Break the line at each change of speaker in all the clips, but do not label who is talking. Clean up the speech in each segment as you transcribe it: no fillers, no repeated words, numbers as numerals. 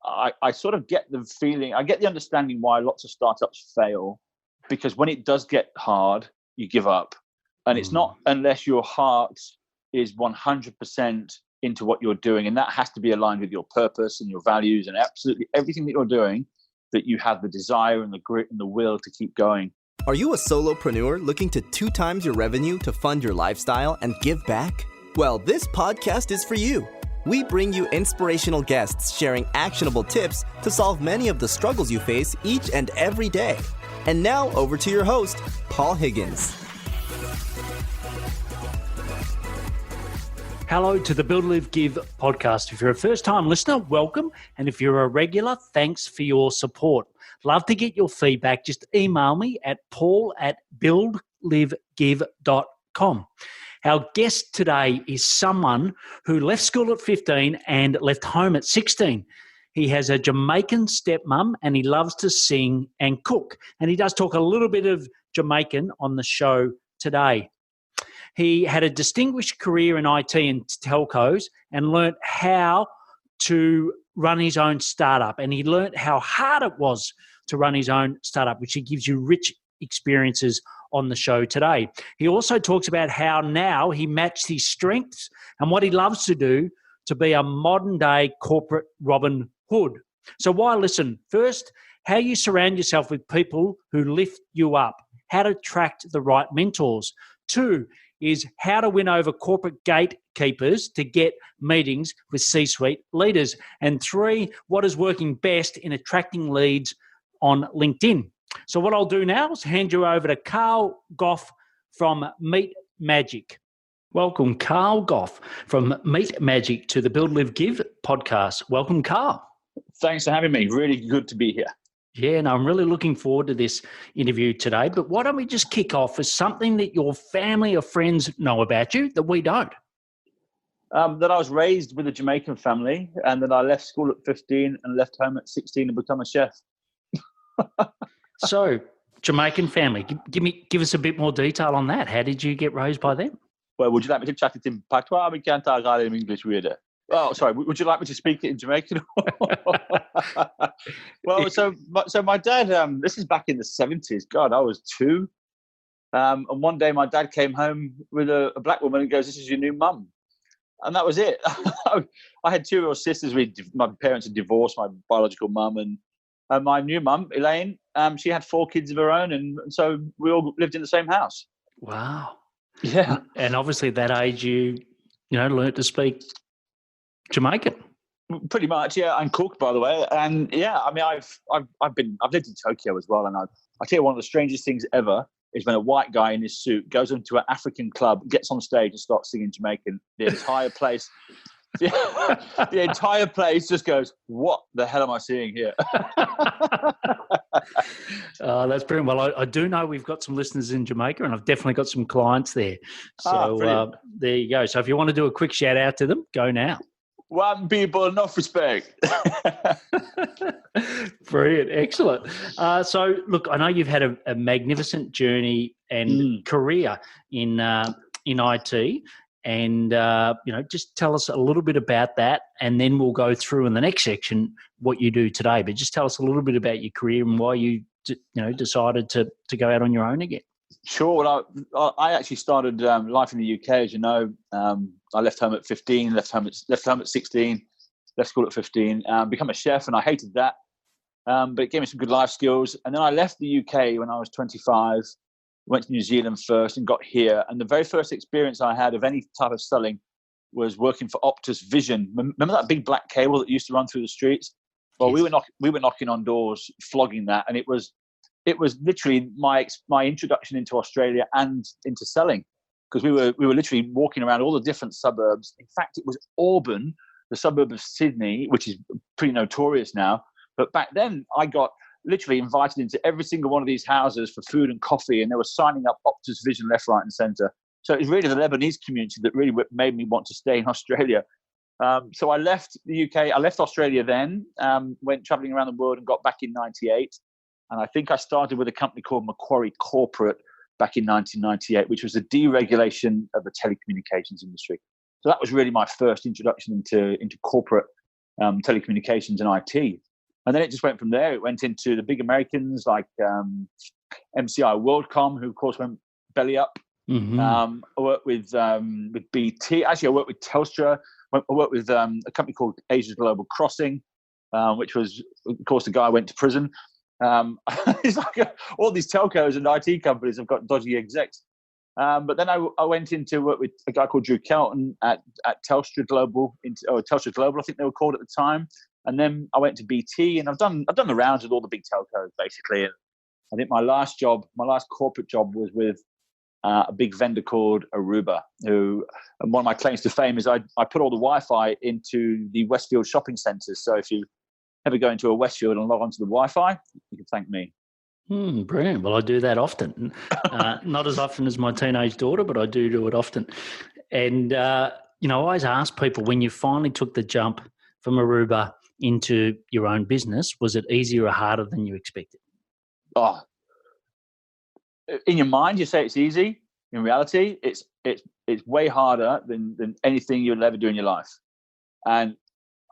I sort of get the feeling, I get the understanding why lots of startups fail, because when it does get hard, you give up. And it's not unless your heart is 100% into what you're doing, and that has to be aligned with your purpose and your values and absolutely everything that you're doing, that you have the desire and the grit and the will to keep going.
Are you a solopreneur looking to 2 times your revenue to fund your lifestyle and give back? Well, this podcast is for you. We bring you inspirational guests sharing actionable tips to solve many of the struggles you face each and every day. And now over to your host, Paul Higgins.
Hello to the Build, Live, Give podcast. If you're a first-time listener, welcome. And if you're a regular, thanks for your support. Love to get your feedback. Just email me at paul@buildlivegive.com. Our guest today is someone who left school at 15 and left home at 16. He has a Jamaican stepmom and he loves to sing and cook. And he does talk a little bit of Jamaican on the show today. He had a distinguished career in IT and Telcos and learnt how to run his own startup. And he learnt how hard it was to run his own startup, which he gives you rich experiences on the show today. He also talks about how now he matched his strengths and what he loves to do to be a modern day corporate Robin Hood. So why listen? First, how you surround yourself with people who lift you up, how to attract the right mentors. 2 is how to win over corporate gatekeepers to get meetings with C-suite leaders. And 3, what is working best in attracting leads on LinkedIn. So what I'll do now is hand you over to Carl Goff from Meet Magic. Welcome, Carl Goff from Meet Magic to the Build, Live, Give podcast. Welcome, Carl.
Thanks for having me. Really good to be here.
Yeah, and I'm really looking forward to this interview today. But why don't we just kick off with something that your family or friends know about you that we don't?
That I was raised with a Jamaican family, and that I left school at 15 and left home at 16 and become a chef.
So, Jamaican family, give us a bit more detail on that. How did you get raised by them?
Well, would you like me to chat it in patois? We can't talk in English, really. Oh, sorry. Would you like me to speak it in Jamaican? Well, so my dad. This is back in the 70s. God, I was 2. And one day my dad came home with a black woman and goes, "This is your new mum," and that was it. I had 2 little sisters. My parents had divorced my biological mum, and my new mum, Elaine, she had 4 kids of her own, and so we all lived in the same house.
Wow.
Yeah.
And obviously at that age you learned to speak Jamaican.
Pretty much, yeah, and cook, by the way. And yeah, I mean, I've lived in Tokyo as well, and I tell you, one of the strangest things ever is when a white guy in his suit goes into an African club, gets on stage and starts singing Jamaican. The entire place, the entire place just goes, "What the hell am I seeing here?"
That's brilliant. Well, I do know we've got some listeners in Jamaica, and I've definitely got some clients there. So there you go. So if you want to do a quick shout out to them, go now.
One people, enough respect.
Brilliant. Excellent. So, look, I know you've had a magnificent journey and career in IT, and, just tell us a little bit about that, and then we'll go through in the next section what you do today. But just tell us a little bit about your career and why you decided to go out on your own again.
Sure. Well, I actually started life in the UK, as you know. I left home at 15, left home at 16, left school at 15, become a chef, and I hated that. But it gave me some good life skills. And then I left the UK when I was 25, went to New Zealand first and got here. And the very first experience I had of any type of selling was working for Optus Vision. Remember that big black cable that used to run through the streets? Well,
Yes.
we were knocking on doors, flogging that, and it was literally my introduction into Australia and into selling, because we were literally walking around all the different suburbs. In fact, it was Auburn, the suburb of Sydney, which is pretty notorious now. But back then, I got literally invited into every single one of these houses for food and coffee, and they were signing up Optus Vision left, right, and centre. So it was really the Lebanese community that really made me want to stay in Australia. So I left the UK. I left Australia then, went travelling around the world and got back in 98. And I think I started with a company called Macquarie Corporate back in 1998, which was the deregulation of the telecommunications industry. So that was really my first introduction into corporate telecommunications and IT. And then it just went from there. It went into the big Americans like MCI WorldCom, who of course went belly up.
Mm-hmm.
I worked with BT. Actually, I worked with Telstra. I worked with a company called Asia's Global Crossing, which was, of course, the guy went to prison. It's like all these telcos and IT companies have got dodgy execs. But then I went into work with a guy called Drew Kelton at Telstra Global, Telstra Global, I think they were called at the time. And then I went to BT, and I've done the rounds with all the big telcos basically. And I think my last corporate job was with a big vendor called Aruba, who, and one of my claims to fame is I put all the Wi-Fi into the Westfield shopping centres. So if you ever go into a Westfield and log onto the Wi-Fi, you can thank me.
Brilliant. Well, I do that often. Not as often as my teenage daughter, but I do it often. And, I always ask people, when you finally took the jump from Aruba into your own business, was it easier or harder than you expected?
Oh, in your mind, you say it's easy. In reality, it's way harder than anything you'll ever do in your life. And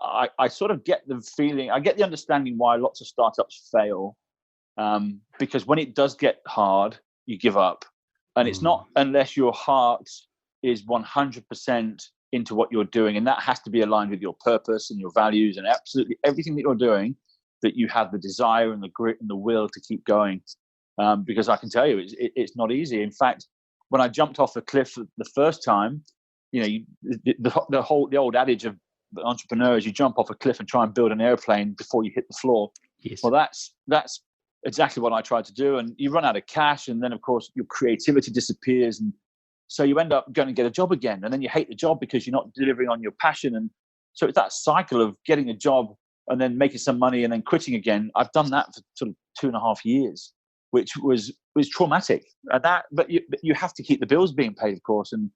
I sort of get the feeling, I get the understanding why lots of startups fail. Because when it does get hard, you give up. And it's not unless your heart is 100% into what you're doing. And that has to be aligned with your purpose and your values and absolutely everything that you're doing, that you have the desire and the grit and the will to keep going. Because I can tell you, it's not easy. In fact, when I jumped off the cliff the first time, the old adage of entrepreneurs, you jump off a cliff and try and build an airplane before you hit the floor.
Yes.
Well, that's exactly what I tried to do. And you run out of cash, and then of course your creativity disappears, and so you end up going to get a job again, and then you hate the job because you're not delivering on your passion. And so it's that cycle of getting a job and then making some money and then quitting again. I've done that for sort of 2.5 years, which was traumatic. But you have to keep the bills being paid, of course. And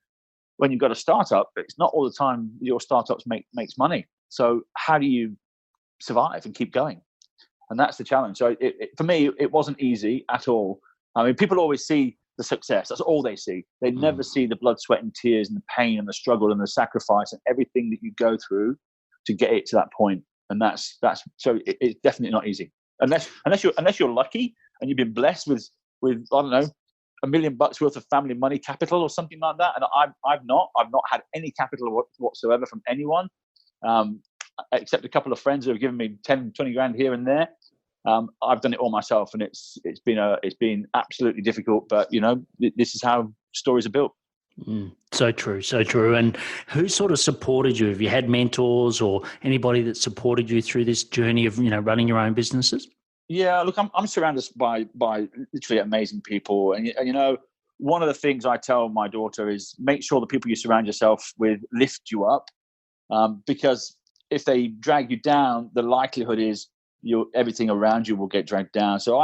when you've got a startup, it's not all the time your startups makes money. So how do you survive and keep going? And that's the challenge. So for me, it wasn't easy at all. I mean, people always see the success. That's all they see. They never see the blood, sweat, and tears, and the pain, and the struggle, and the sacrifice, and everything that you go through to get it to that point. And that's so it's definitely not easy. Unless you're lucky and you've been blessed with I don't know, $1 million worth of family money capital or something like that. And I've not had any capital whatsoever from anyone. Except a couple of friends who have given me 10, 20 grand here and there. I've done it all myself, and it's been absolutely difficult. But this is how stories are built.
So true. And who sort of supported you? Have you had mentors or anybody that supported you through this journey of running your own businesses? Yeah,
look, I'm surrounded by literally amazing people, and one of the things I tell my daughter is make sure the people you surround yourself with lift you up, because if they drag you down, the likelihood is everything around you will get dragged down. So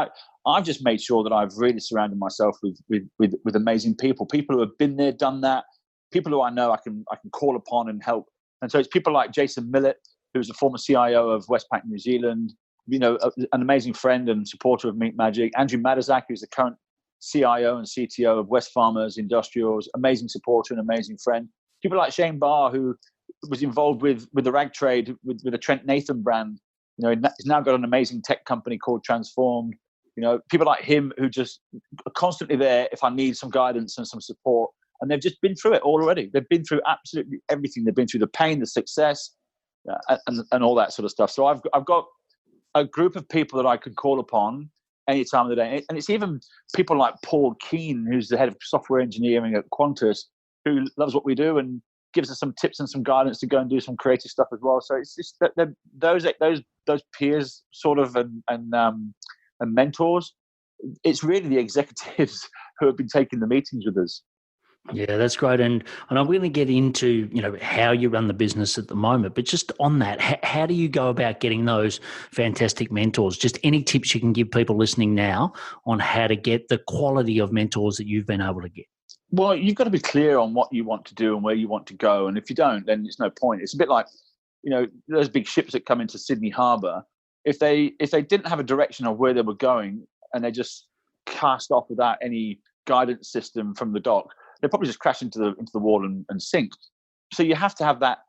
I've just made sure that I've really surrounded myself with amazing people who have been there, done that, people who I know I can call upon and help. And so it's people like Jason Millett, who's the former CIO of Westpac New Zealand, an amazing friend and supporter of Meat Magic. Andrew Matazak, who's the current CIO and CTO of West Farmers Industrials, amazing supporter and amazing friend. People like Shane Barr, who was involved with the rag trade with the Trent Nathan brand. He's now got an amazing tech company called Transformed. People like him who just are constantly there if I need some guidance and some support. And they've just been through it all already. They've been through absolutely everything. They've been through the pain, the success, and all that sort of stuff. So I've got a group of people that I can call upon any time of the day. And it's even people like Paul Keane, who's the head of software engineering at Qantas, who loves what we do and gives us some tips and some guidance to go and do some creative stuff as well. So it's just that those peers sort of and mentors. It's really the executives who have been taking the meetings with us.
Yeah, that's great. And I'm going to get into, how you run the business at the moment, but just on that, how do you go about getting those fantastic mentors? Just any tips you can give people listening now on how to get the quality of mentors that you've been able to get?
Well, you've got to be clear on what you want to do and where you want to go. And if you don't, then it's no point. It's a bit like, those big ships that come into Sydney Harbour. If they didn't have a direction of where they were going and they just cast off without any guidance system from the dock, they probably just crash into the wall and sink. So you have to have that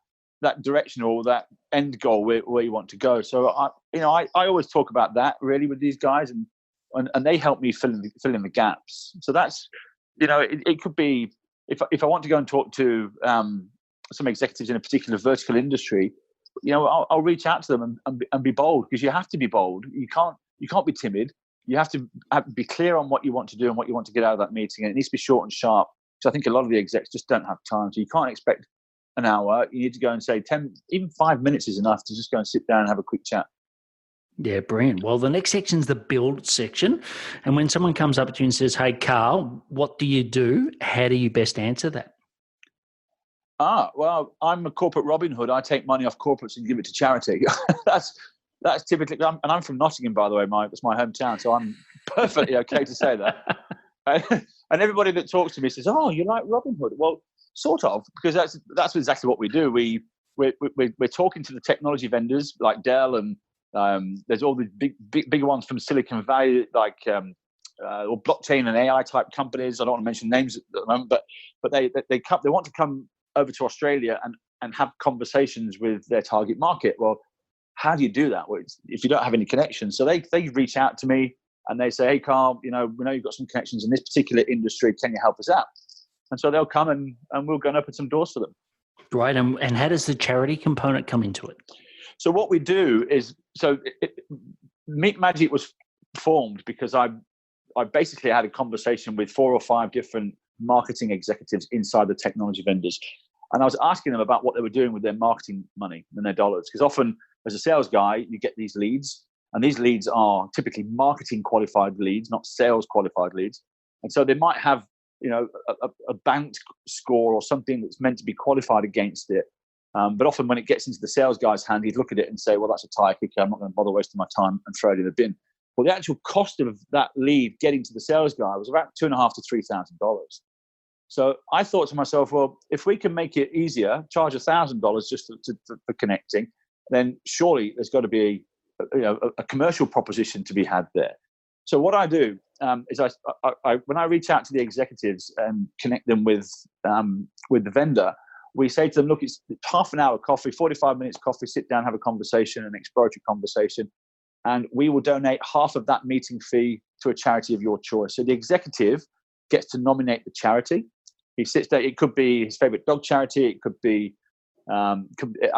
that direction or that end goal where you want to go. So I always talk about that really with these guys, and they help me fill in the gaps. So that's, it could be if I want to go and talk to some executives in a particular vertical industry, I'll reach out to them and be bold, because you have to be bold. You can't be timid. You have to be clear on what you want to do and what you want to get out of that meeting. And it needs to be short and sharp. So I think a lot of the execs just don't have time. So you can't expect an hour. You need to go and say 10, even 5 minutes is enough to just go and sit down and have a quick chat.
Yeah, brilliant. Well, the next section is the build section. And when someone comes up to you and says, hey, Carl, what do you do? How do you best answer that?
Well, I'm a corporate Robinhood. I take money off corporates and give it to charity. That's typically, and I'm from Nottingham, by the way. That's my hometown, so I'm perfectly okay to say that. And everybody that talks to me says, "Oh, you like Robinhood?" Well, sort of, because that's exactly what we do. We're talking to the technology vendors like Dell, and there's all the big ones from Silicon Valley, like or blockchain and AI type companies. I don't want to mention names at the moment, but they want to come over to Australia and have conversations with their target market. Well, how do you do that if you don't have any connections? So they reach out to me and they say, hey, Carl, we know you've got some connections in this particular industry. Can you help us out? And so they'll come and we'll go and open some doors for them.
Right. And how does the charity component come into it?
So what we do is, Meet Magic was formed because I basically had a conversation with 4 or 5 different marketing executives inside the technology vendors. And I was asking them about what they were doing with their marketing money and their dollars. Because often as a sales guy, you get these leads, and these leads are typically marketing qualified leads, not sales qualified leads. And so they might have, a banked score or something that's meant to be qualified against it. But often when it gets into the sales guy's hand, he'd look at it and say, well, that's a tire kicker. I'm not going to bother wasting my time and throw it in the bin. Well, the actual cost of that lead getting to the sales guy was about $2,500 to $3,000. So I thought to myself, well, if we can make it easier, charge $1,000 just for connecting, then surely there's got to be a commercial proposition to be had there. So what I do is when I reach out to the executives and connect them with the vendor, we say to them, look, it's half an hour coffee, 45 minutes coffee, sit down, have a conversation, an exploratory conversation, and we will donate half of that meeting fee to a charity of your choice. So the executive gets to nominate the charity. He sits there. It could be his favorite dog charity. It could be. I'll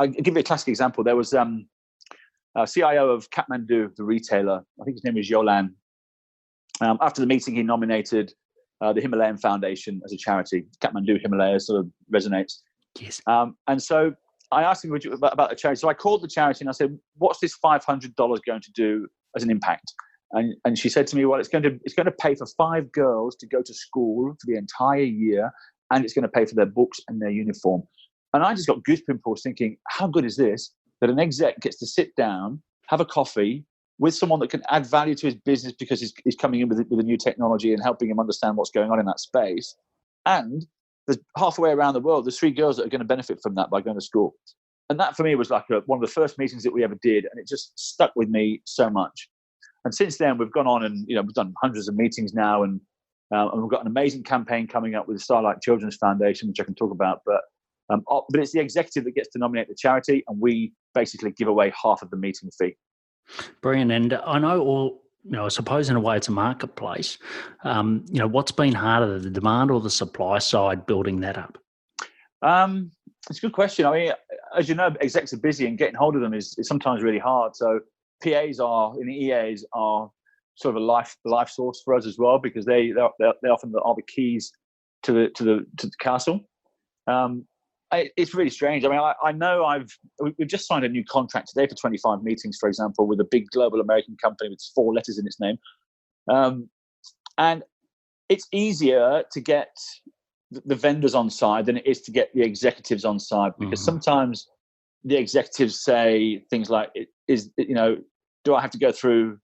give you a classic example. There was a CIO of Kathmandu, the retailer. I think his name is Yolan. After the meeting, he nominated the Himalayan Foundation as a charity. Kathmandu, Himalaya sort of resonates.
Yes.
And so I asked him about the charity. So I called the charity and I said, "What's this $500 going to do as an impact?" And she said to me, well, it's going to pay for 5 girls to go to school for the entire year, and it's going to pay for their books and their uniform. And I just got goosebumps thinking, how good is this, that an exec gets to sit down, have a coffee with someone that can add value to his business because he's coming in with a new technology and helping him understand what's going on in that space. And there's halfway around the world, there's 3 girls that are going to benefit from that by going to school. And that for me was like one of the first meetings that we ever did. And it just stuck with me so much. And since then, we've gone on and we've done hundreds of meetings now, and we've got an amazing campaign coming up with the Starlight Children's Foundation, which I can talk about. But it's the executive that gets to nominate the charity, and we basically give away half of the meeting fee.
Brilliant. And I know, I suppose in a way it's a marketplace. What's been harder, the demand or the supply side, building that up?
It's a good question. I mean, as you know, execs are busy, and getting hold of them is sometimes really hard. So PAs and EAs are sort of a life source for us as well, because they often are the keys to the castle. It's really strange. I mean, I know we've just signed a new contract today for 25 meetings, for example, with a big global American company with 4 letters in its name, and it's easier to get the vendors on side than it is to get the executives on side, because sometimes the executives say things like, do I have to go through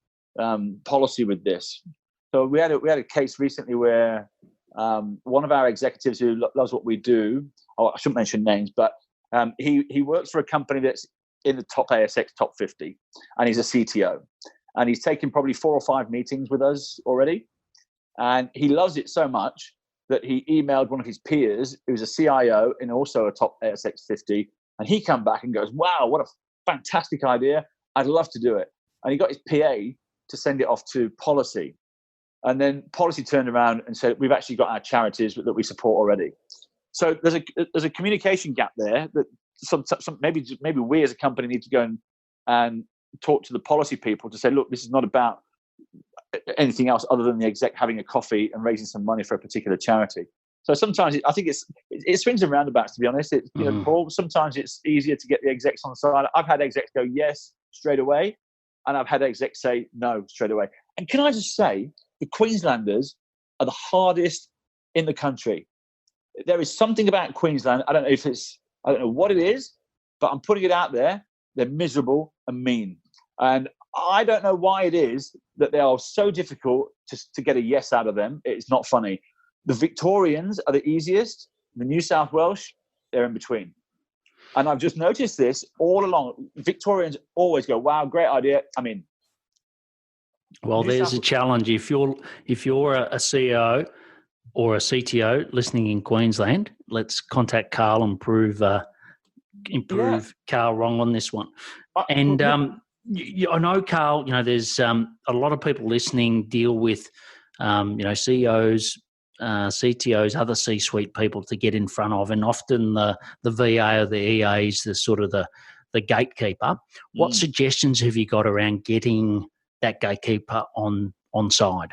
policy with this? So we had a case recently where one of our executives who loves what we do, I shouldn't mention names, but he works for a company that's in the top ASX top 50, and he's a CTO, and he's taken probably 4 or 5 meetings with us already, and he loves it so much that he emailed one of his peers, who's a CIO and also a top ASX 50, And he came back and goes, wow, what a fantastic idea. I'd love to do it. And he got his PA to send it off to policy. And then policy turned around and said, we've actually got our charities that we support already. So there's a communication gap there that maybe we as a company need to go and talk to the policy people to say, look, this is not about anything else other than the exec having a coffee and raising some money for a particular charity. So sometimes I think it swings and roundabouts, to be honest. Paul, sometimes it's easier to get the execs on the side. I've had execs go yes straight away, and I've had execs say no straight away. And can I just say, the Queenslanders are the hardest in the country. There is something about Queensland. I don't know what it is, but I'm putting it out there. They're miserable and mean. And I don't know why it is that they are so difficult to get a yes out of them. It's not funny. The Victorians are the easiest. The New South Welsh, they're in between. And I've just noticed this all along. Victorians always go, wow, great idea. I mean,
well, there's a challenge. If you're a CEO or a CTO listening in Queensland, let's contact Carl and prove Carl wrong on this one. And I know, Carl, there's a lot of people listening deal with, CEOs, CTOs, other C-suite people to get in front of, and often the VA or the EA is the sort of the gatekeeper. What suggestions have you got around getting that gatekeeper on side?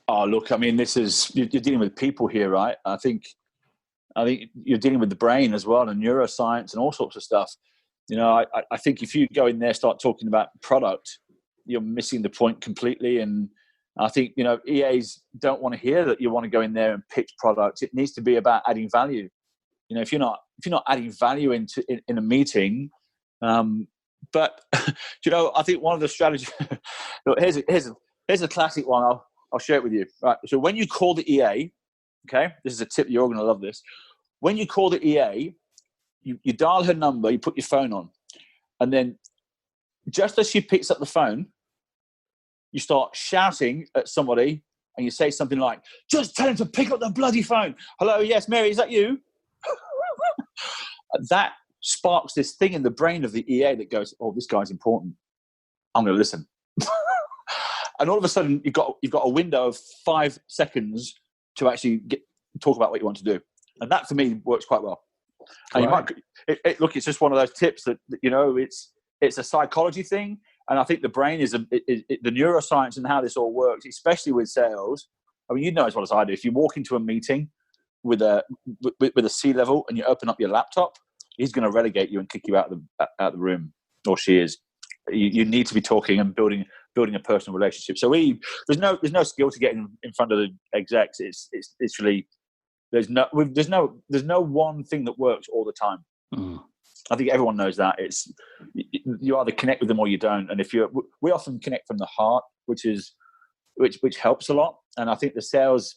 Oh, look, I mean, you're dealing with people here, right? I think you're dealing with the brain as well, and neuroscience and all sorts of stuff. I think if you go in there, start talking about product, you're missing the point completely. And I think, EAs don't want to hear that you want to go in there and pitch products. It needs to be about adding value. If you're not adding value in a meeting, but I think one of the strategies. Look, here's a classic one. I'll share it with you. Right. So when you call the EA, okay, this is a tip. You're all going to love this. When you call the EA, you dial her number, you put your phone on, and then just as she picks up the phone, you start shouting at somebody, and you say something like, "Just tell him to pick up the bloody phone." Hello, yes, Mary, is that you? That sparks this thing in the brain of the EA that goes, "Oh, this guy's important. I'm going to listen." And all of a sudden, you've got a window of 5 seconds to actually talk about what you want to do, and that for me works quite well. And look, it's just one of those tips that it's a psychology thing, and I think the brain is the neuroscience and how this all works, especially with sales. I mean, you know as well as I do. If you walk into a meeting with a C-level and you open up your laptop, he's going to relegate you and kick you out of the room, or she is. You need to be talking and building a personal relationship. So there's no skill to get in front of the execs. It's literally there's no one thing that works all the time. I think everyone knows that. It's you either connect with them or you don't. And we often connect from the heart, which helps a lot. And I think the sales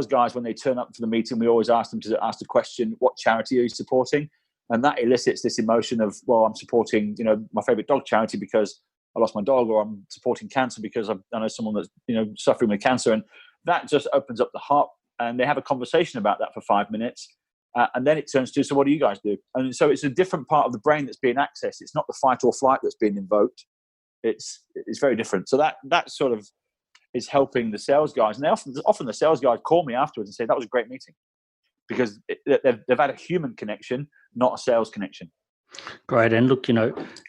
guys, when they turn up for the meeting, we always ask them to ask the question, what charity are you supporting? And that elicits this emotion of, well, I'm supporting, my favorite dog charity because I lost my dog, or I'm supporting cancer because I know someone that's, suffering with cancer. And that just opens up the heart, and they have a conversation about that for 5 minutes. And then it turns to, so what do you guys do? And so it's a different part of the brain that's being accessed. It's not the fight or flight that's being invoked. It's very different. So that sort of is helping the sales guys. And often the sales guys call me afterwards and say, that was a great meeting. Because they've had a human connection, not a sales connection.
Great. And look,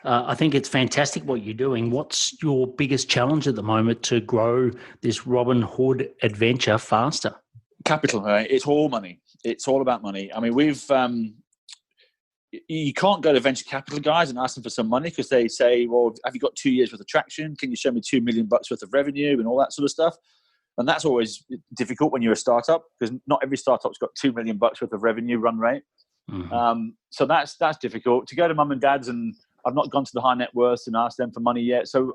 I think it's fantastic what you're doing. What's your biggest challenge at the moment to grow this Robinhood adventure faster?
Capital, right? It's all money. It's all about money. I mean, you can't go to venture capital guys and ask them for some money because they say, well, have you got 2 years worth of traction? Can you show me $2 million worth of revenue and all that sort of stuff? And that's always difficult when you're a startup because not every startup's got $2 million worth of revenue run rate. Mm-hmm. So that's difficult. To go to mum and dad's, and I've not gone to the high net worth and asked them for money yet. So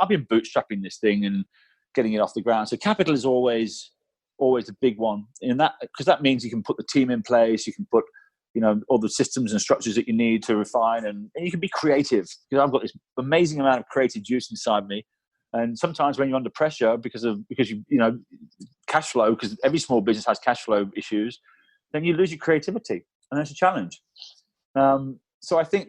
I've been bootstrapping this thing and getting it off the ground. So capital is always a big one, and because that means you can put the team in place, you can put all the systems and structures that you need to refine, and you can be creative. Because I've got this amazing amount of creative juice inside me. And sometimes when you're under pressure because you cash flow, because every small business has cash flow issues, then you lose your creativity, and that's a challenge. So I think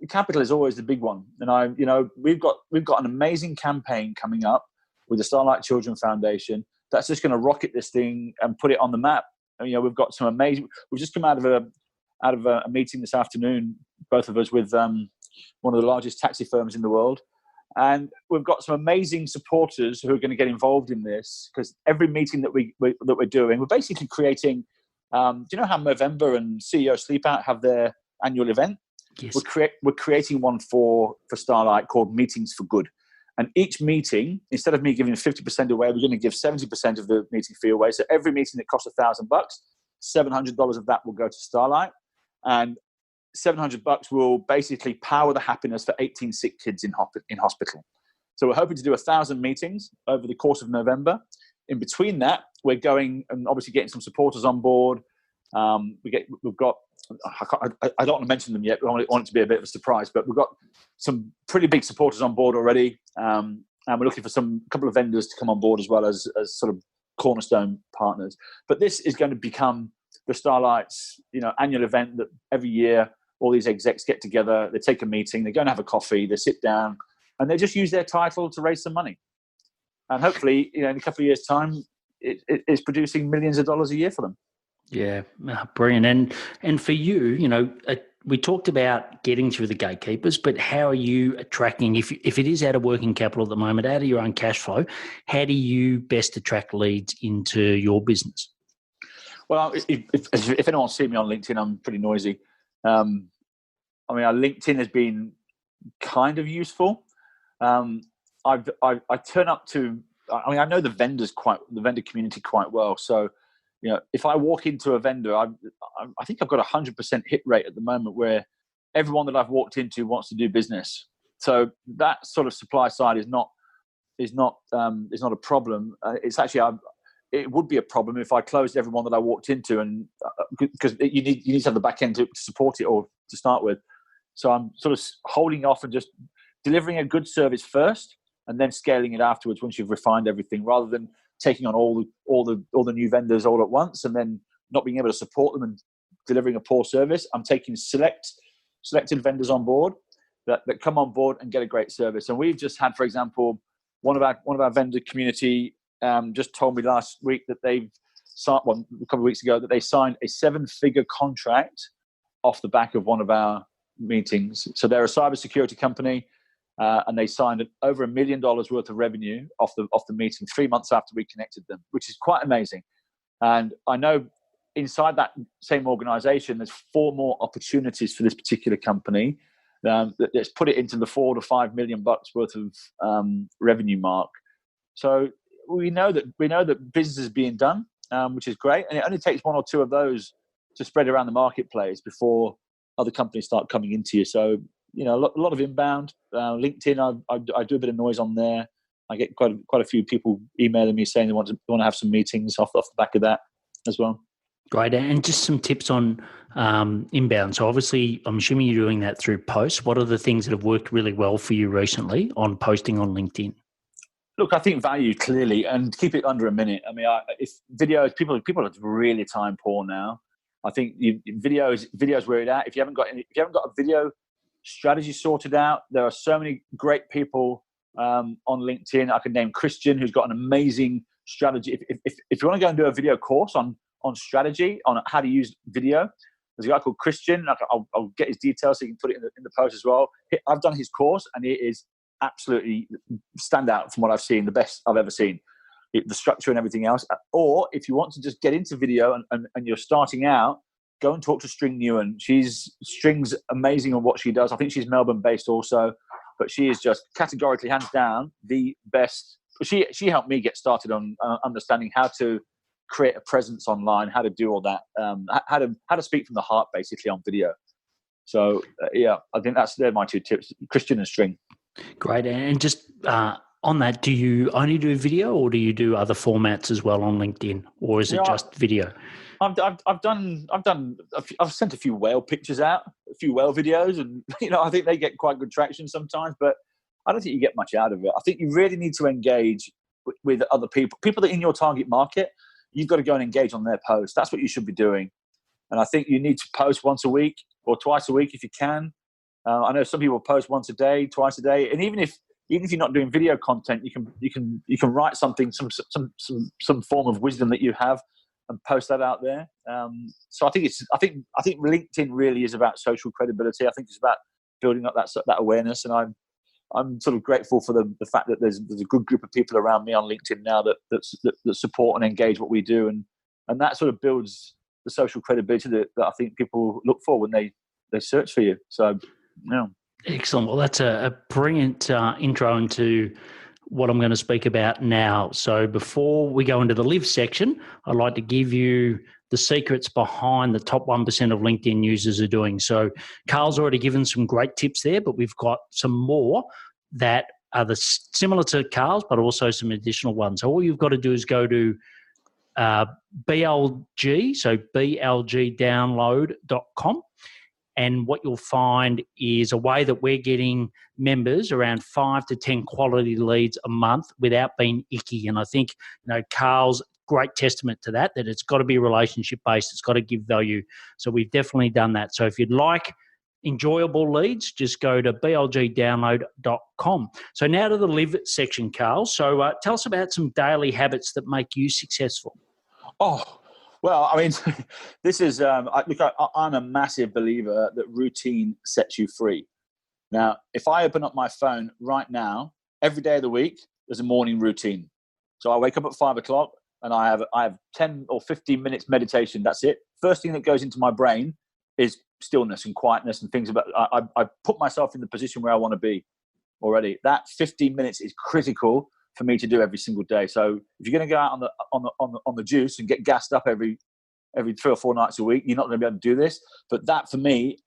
capital is always the big one. And we've got an amazing campaign coming up with the Starlight Children Foundation that's just going to rocket this thing and put it on the map. And, we've got some amazing. We've just come out of a meeting this afternoon, both of us, with one of the largest taxi firms in the world, and we've got some amazing supporters who are going to get involved in this, because every meeting that we're doing, we're basically creating. Do you know how Movember and CEO Sleep Out have their annual event?
Yes.
We're creating one for Starlight called Meetings for Good. And each meeting, instead of me giving 50% away, we're going to give 70% of the meeting fee away. So every meeting that costs $1,000, $700 of that will go to Starlight. And $700 will basically power the happiness for 18 sick kids in hospital. So we're hoping to do 1,000 meetings over the course of November. In between that, we're going and obviously getting some supporters on board. We've got, I don't want to mention them yet, but I want it to be a bit of a surprise, but we've got some pretty big supporters on board already. And we're looking for a couple of vendors to come on board as well as sort of cornerstone partners. But this is going to become the Starlight's, annual event that every year all these execs get together, they take a meeting, they go and have a coffee, they sit down, and they just use their title to raise some money. And hopefully, in a couple of years' time, it's producing millions of dollars a year for them.
Yeah, brilliant. And for you, we talked about getting through the gatekeepers, but how are you attracting, if it is out of working capital at the moment, out of your own cash flow, how do you best attract leads into your business?
Well, if anyone's seen me on LinkedIn, I'm pretty noisy. LinkedIn has been kind of useful. I turn up to. I know the vendor community quite well. So, if I walk into a vendor, I think I've got 100% hit rate at the moment, where everyone that I've walked into wants to do business. So that sort of supply side is not a problem. It's actually it would be a problem if I closed everyone that I walked into, and because you need to have the back end to support it or to start with. So I'm sort of holding off and just delivering a good service first, and then scaling it afterwards once you've refined everything, rather than taking on all the new vendors all at once and then not being able to support them and delivering a poor service. I'm taking selected vendors on board that come on board and get a great service. And we've just had, for example, one of our vendor community just told me last week that they've signed, a couple of weeks ago, that they signed a 7-figure contract off the back of one of our meetings. So they're a cybersecurity company, and they signed over $1 million worth of revenue off the meeting 3 months after we connected them, which is quite amazing. And I know inside that same organization, there's 4 more opportunities for this particular company. Let's put it into the $4 to $5 million worth of revenue mark. So we know that business is being done, which is great, and it only takes 1 or 2 of those to spread around the marketplace before other companies start coming into you. So a lot of inbound. LinkedIn, I do a bit of noise on there. I get quite a few people emailing me saying they want to have some meetings off the back of that as well.
Great. And just some tips on inbound. So obviously, I'm assuming you're doing that through posts. What are the things that have worked really well for you recently on posting on LinkedIn?
Look, I think value clearly, and keep it under a minute. I mean, if videos, people are really time poor now. I think videos where it at. If you haven't got a video strategy sorted out, there are so many great people on LinkedIn. I can name Christian, who's got an amazing strategy. If you want to go and do a video course on strategy, on how to use video, there's a guy called Christian. I'll get his details so you can put it in the post as well. I've done his course, and it is absolutely standout from what I've seen, the best I've ever seen. The structure and everything else. Or if you want to just get into video and you're starting out, go and talk to String Newen. String's amazing on what she does. I think she's Melbourne based also, but she is just categorically, hands down, the best. She helped me get started on understanding how to create a presence online, how to do all that, how to speak from the heart basically on video. So I think they're my 2 tips: Christian and String.
Great. And just on that, do you only do video, or do you do other formats as well on LinkedIn, or is it just video?
I've sent a few whale pictures out, a few whale videos, and I think they get quite good traction sometimes, but I don't think you get much out of it. I think you really need to engage with other people that are in your target market. You've got to go and engage on their posts. That's what you should be doing. And I think you need to post once a week or twice a week if you can. I know some people post once a day, twice a day, and even if you're not doing video content, you can write something, some form of wisdom that you have, and post that out there. So I think LinkedIn really is about social credibility. I think it's about building up that awareness, and I'm sort of grateful for the fact that there's a good group of people around me on LinkedIn now that support and engage what we do, and that sort of builds the social credibility that I think people look for when they search for you. So, yeah.
Excellent. Well, that's a brilliant intro into what I'm going to speak about now. So before we go into the live section, I'd like to give you the secrets behind the top 1% of LinkedIn users are doing. So Carl's already given some great tips there, but we've got some more that are similar to Carl's, but also some additional ones. So all you've got to do is go to BLG, so blgdownload.com. And what you'll find is a way that we're getting members around 5 to 10 quality leads a month without being icky. And I think, Carl's great testament to that it's got to be relationship based. It's got to give value. So we've definitely done that. So if you'd like enjoyable leads, just go to blgdownload.com. So now to the live section, Carl. So tell us about some daily habits that make you successful.
Oh, well, I mean, this is, I'm a massive believer that routine sets you free. Now, if I open up my phone right now, every day of the week, there's a morning routine. So I wake up at 5 o'clock and I have 10 or 15 minutes meditation. That's it. First thing that goes into my brain is stillness and quietness and things about, I put myself in the position where I want to be already. That 15 minutes is critical for me to do every single day. So if you're going to go out on the juice and get gassed up every 3 or 4 nights a week, you're not going to be able to do this. But that, for me,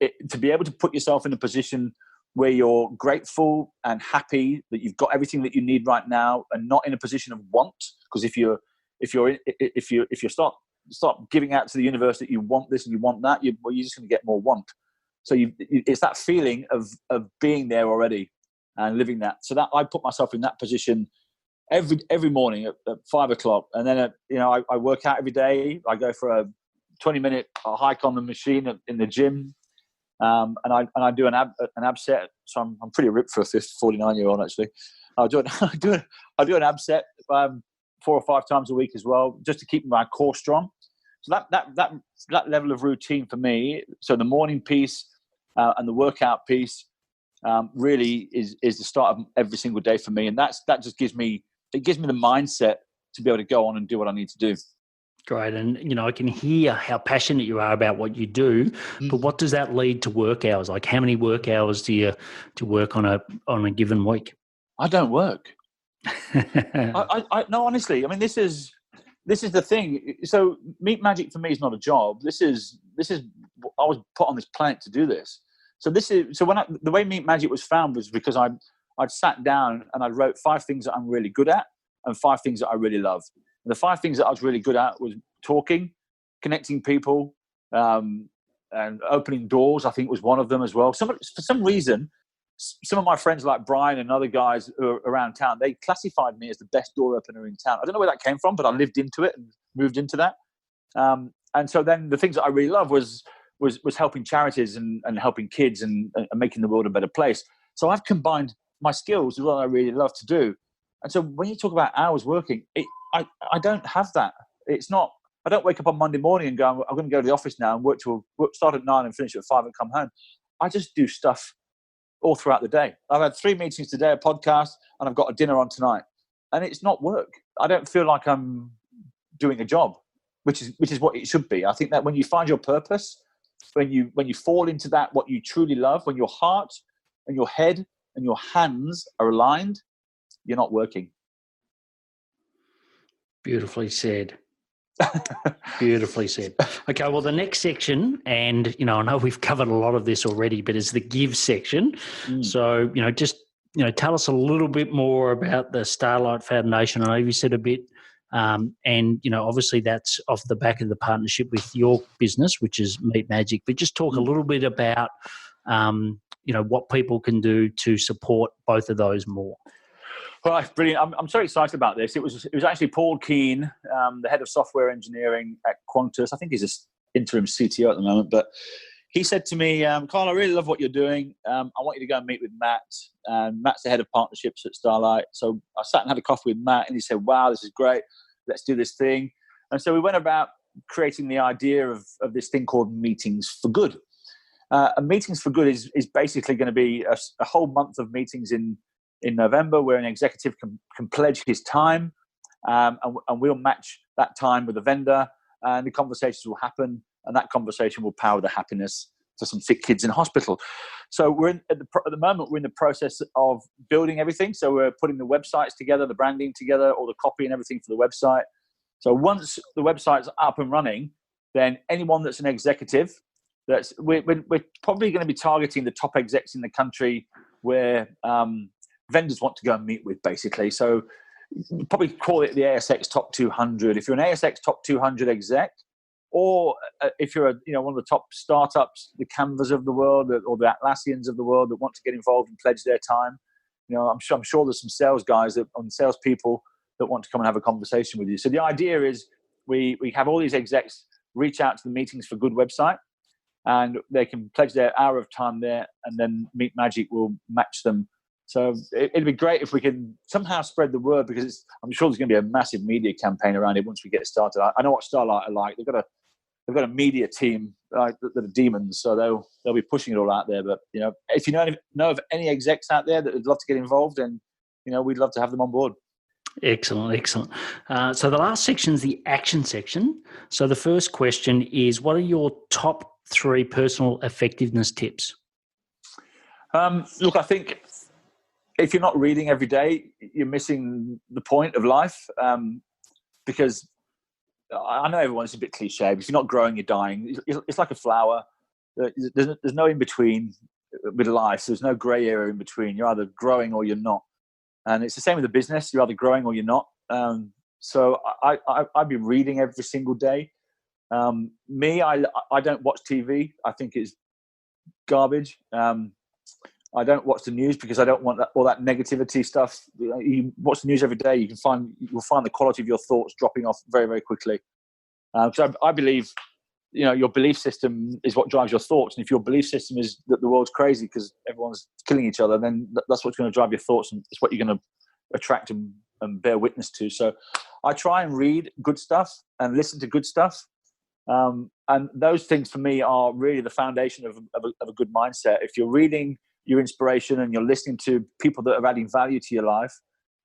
to be able to put yourself in a position where you're grateful and happy that you've got everything that you need right now, and not in a position of want, because if you start giving out to the universe that you want this and you want that, you're just going to get more want. So it's that feeling of being there already and living that. So that I put myself in that position every morning at 5 o'clock. And then, I work out every day. I go for a 20-minute hike on the machine in the gym. And I do an ab set. So I'm pretty ripped for a 49-year-old, actually. I do an ab set 4 or 5 times a week as well, just to keep my core strong. So that level of routine for me. So the morning piece and the workout piece really is the start of every single day for me, and that just gives me the mindset to be able to go on and do what I need to do.
Great. And, I can hear how passionate you are about what you do, but what does that lead to work hours? Like, how many work hours do you work on a given week?
I don't work. No, honestly, I mean, this is the thing. So Meat Magic for me is not a job. This is I was put on this planet to do this. So the way Meat Magic was found was because I'd sat down and I wrote 5 things that I'm really good at and 5 things that I really love. And the 5 things that I was really good at was talking, connecting people, and opening doors. I think was one of them as well. For some reason, some of my friends like Brian and other guys who are around town, they classified me as the best door opener in town. I don't know where that came from, but I lived into it and moved into that. And so then the things that I really love was helping charities and helping kids and making the world a better place. So I've combined my skills with what I really love to do. And so when you talk about hours working, I don't have that. It's not. I don't wake up on Monday morning and go, I'm going to go to the office now and start at 9 and finish at 5 and come home. I just do stuff all throughout the day. I've had 3 meetings today, a podcast, and I've got a dinner on tonight. And it's not work. I don't feel like I'm doing a job, which is what it should be. I think that when you find your purpose, when you fall into that, what you truly love, when your heart and your head and your hands are aligned, you're not working.
Beautifully said. Beautifully said. Okay, well, the next section, and I know we've covered a lot of this already, but it's the give section. So just tell us a little bit more about the Starlight Foundation. I know you said a bit, and obviously that's off the back of the partnership with your business, which is Meat Magic. But just talk a little bit about what people can do to support both of those more.
Well, brilliant. I'm so excited about this. It was actually Paul Keane, the head of software engineering at Qantas. I think he's interim CTO at the moment, but he said to me, Carl, I really love what you're doing. I want you to go and meet with Matt. Matt's the head of partnerships at Starlight. So I sat and had a coffee with Matt, and he said, wow, this is great. Let's do this thing. And so we went about creating the idea of this thing called Meetings for Good. And Meetings for Good is basically going to be a whole month of meetings in November, where an executive can pledge his time, and we'll match that time with a vendor, and the conversations will happen, and that conversation will power the happiness for some sick kids in hospital. So at the moment, we're in the process of building everything. So we're putting the websites together, the branding together, all the copy and everything for the website. So once the website's up and running, then anyone that's an executive, we're probably going to be targeting the top execs in the country where vendors want to go and meet with, basically. So probably call it the ASX Top 200. If you're an ASX Top 200 exec, or if you're one of the top startups, the Canvas of the world, or the Atlassians of the world that want to get involved and pledge their time, I'm sure there's some sales guys and salespeople that want to come and have a conversation with you. So the idea is we have all these execs reach out to the Meetings for Good website, and they can pledge their hour of time there, and then Meet Magic will match them. So it'd be great if we can somehow spread the word, because I'm sure there's going to be a massive media campaign around it once we get started. I know what Starlight are like. They've got a media team that are demons, so they'll be pushing it all out there. But if you know of any execs out there that would love to get involved, and we'd love to have them on board.
Excellent. So the last section is the action section. So the first question is, what are your top 3 personal effectiveness tips?
Look, I think if you're not reading every day, you're missing the point of life, because I know everyone's a bit cliche, but if you're not growing, you're dying. It's like a flower. There's no in between with life. So there's no grey area in between. You're either growing or you're not. And it's the same with the business. You're either growing or you're not. So I'd be reading every single day. I don't watch TV. I think it's garbage. I don't watch the news because I don't want all that negativity stuff. You watch the news every day, you'll find the quality of your thoughts dropping off very, very quickly. So I believe, your belief system is what drives your thoughts. And if your belief system is that the world's crazy because everyone's killing each other, then that's what's going to drive your thoughts, and it's what you're going to attract and bear witness to. So I try and read good stuff and listen to good stuff. And those things for me are really the foundation of a good mindset. If you're reading your inspiration and you're listening to people that are adding value to your life,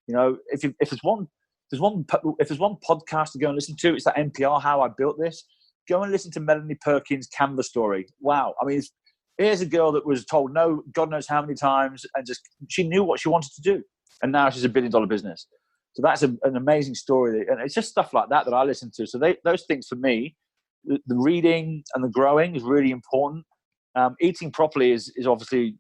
if there's one podcast to go and listen to, it's that NPR How I Built This. Go and listen to Melanie Perkins' Canva story. Wow. I mean, here's a girl that was told no, God knows how many times, and she knew what she wanted to do. And now she's $1 billion business. So that's an amazing story. And it's just stuff like that I listen to. So those things for me, the reading and the growing is really important. Eating properly is obviously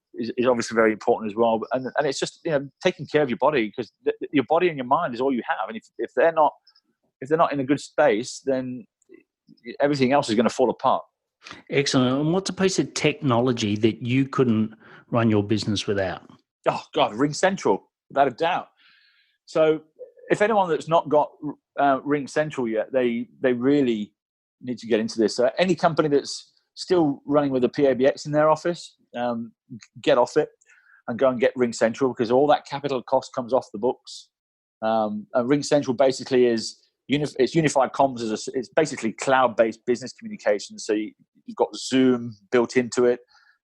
very important as well. And it's just, taking care of your body, because your body and your mind is all you have. And if they're not in a good space, then everything else is going to fall apart.
Excellent. And what's a piece of technology that you couldn't run your business without?
Oh God, Ring Central, without a doubt. So if anyone that's not got Ring Central yet, they really need to get into this. So any company that's still running with a PABX in their office, get off it and go and get Ring Central, because all that capital cost comes off the books. And Ring Central basically is it's unified comms. It's basically cloud-based business communication. So you've got Zoom built into it.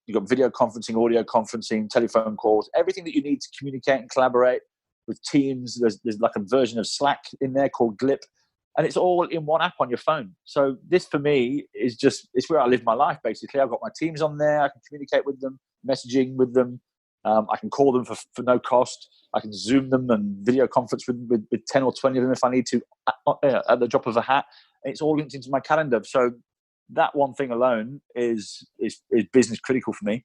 You've got video conferencing, audio conferencing, telephone calls, everything that you need to communicate and collaborate with Teams. There's like a version of Slack in there called Glip, and it's all in one app on your phone. So this for me is it's where I live my life, basically. I've got my Teams on there. I can communicate with them, messaging with them. I can call them for no cost. I can Zoom them and video conference with 10 or 20 of them if I need to at the drop of a hat. It's all linked into my calendar. So that one thing alone is business critical for me.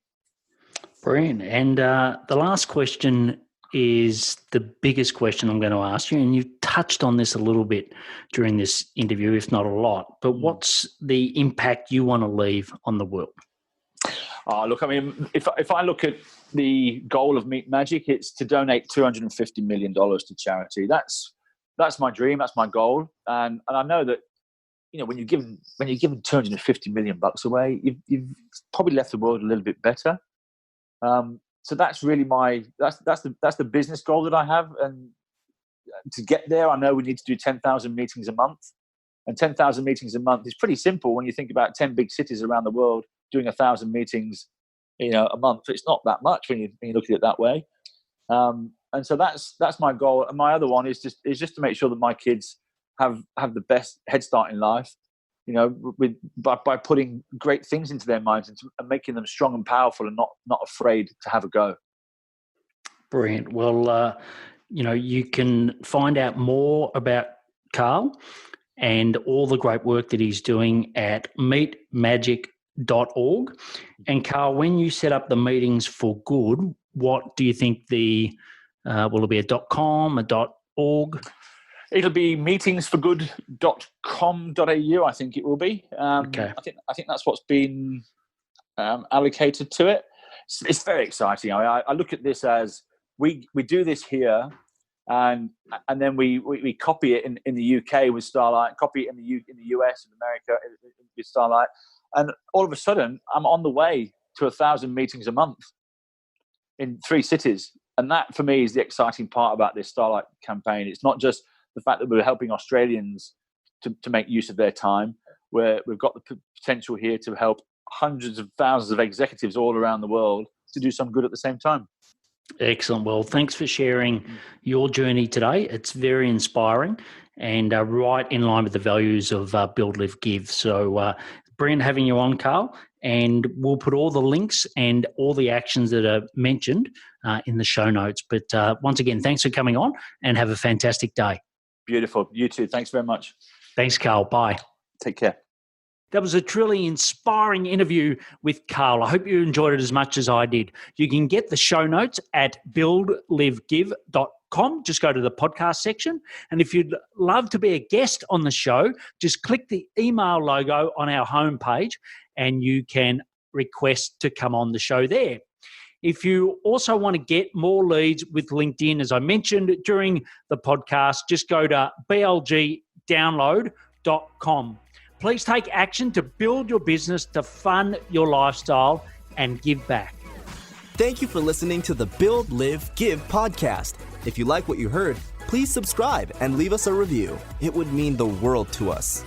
Brilliant. And the last question is the biggest question I'm going to ask you, and you've touched on this a little bit during this interview, if not a lot, but what's the impact you want to leave on the world?
Look, I mean, if I look at the goal of Meet Magic, it's to donate $250 million to charity. That's my dream. That's my goal. And I know that when you're given $250 million away, you've probably left the world a little bit better. So that's really that's the business goal that I have. And to get there, I know we need to do 10,000 meetings a month. And 10,000 meetings a month is pretty simple when you think about 10 big cities around the world doing 1,000 meetings, a month. It's not that much when you look at it that way. And so that's my goal. And my other one is just to make sure that my kids have the best head start in life, by putting great things into their minds and making them strong and powerful and not afraid to have a go.
Brilliant. Well, you can find out more about Carl and all the great work that he's doing at meetmagic.org. And Carl, when you set up the meetings for good, what do you think will it be a .com, a .org?
It'll be meetingsforgood.com.au, I think it will be.
Okay.
I think that's what's been allocated to it. It's very exciting. I look at this as we do this here, and then we copy it in the UK with Starlight, copy it in the US and America with Starlight, and all of a sudden I'm on the way to 1,000 meetings a month in 3 cities, and that for me is the exciting part about this Starlight campaign. It's not just the fact that we're helping Australians to make use of their time, where we've got the potential here to help hundreds of thousands of executives all around the world to do some good at the same time.
Excellent. Well, thanks for sharing your journey today. It's very inspiring and right in line with the values of Build, Live, Give. So brilliant having you on, Carl. And we'll put all the links and all the actions that are mentioned in the show notes. But once again, thanks for coming on and have a fantastic day.
Beautiful. You too. Thanks very much.
Thanks, Carl. Bye.
Take care.
That was a truly inspiring interview with Carl. I hope you enjoyed it as much as I did. You can get the show notes at buildlivegive.com. Just go to the podcast section. And if you'd love to be a guest on the show, just click the email logo on our homepage and you can request to come on the show there. If you also want to get more leads with LinkedIn, as I mentioned during the podcast, just go to blgdownload.com. Please take action to build your business, to fund your lifestyle, and give back.
Thank you for listening to the Build, Live, Give podcast. If you like what you heard, please subscribe and leave us a review. It would mean the world to us.